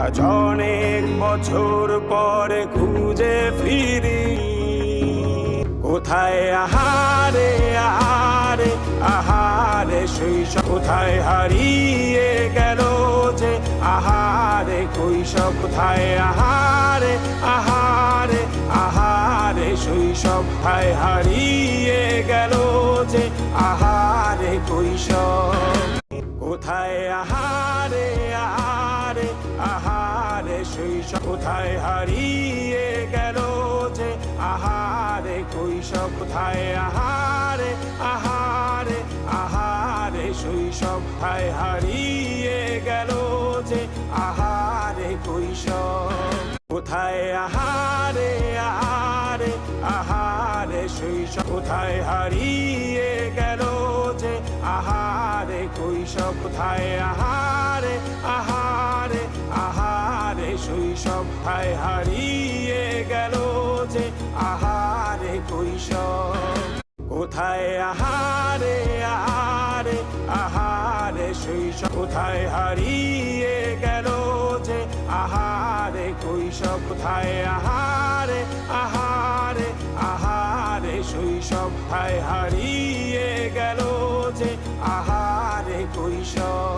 আজ অনেক বছর পরে খুঁজে ফিরি, কোথায় আহারে আহারে আহারে শৈশব, কোথায় হারিয়ে গেল যে আহারে কৈশব, কোথায় আহারে আহারে আহারে শৈশব, কোথায় হারিয়ে গেল যে আহারে কৈশব, কোথায় আহারে আহারে আহারে শৈশব, কোথায় হারিয়ে গেল যে আহারে কৈশব, কোথায় আহারে আহারে আহারে শৈশব, কোথায় হারিয়ে গেল যে আহারে কৈশব, কোথায় আহারে আহারে আহারে শৈশব, কোথায় হারিয়ে গেল যে আহারে কৈশব, কোথায় আহারে আহারে আহারে শৈশব, কোথায় হারিয়ে গেল যে আহারে কৈশব, কোথায় আহারে আহারে আহারে শৈশব, কোথায় হারিয়ে গেল যে আহারে কৈশব, কোথায় আহারে আহারে আহারে শৈশব, কোথায় হারিয়ে গেল যে আহারে কৈশব।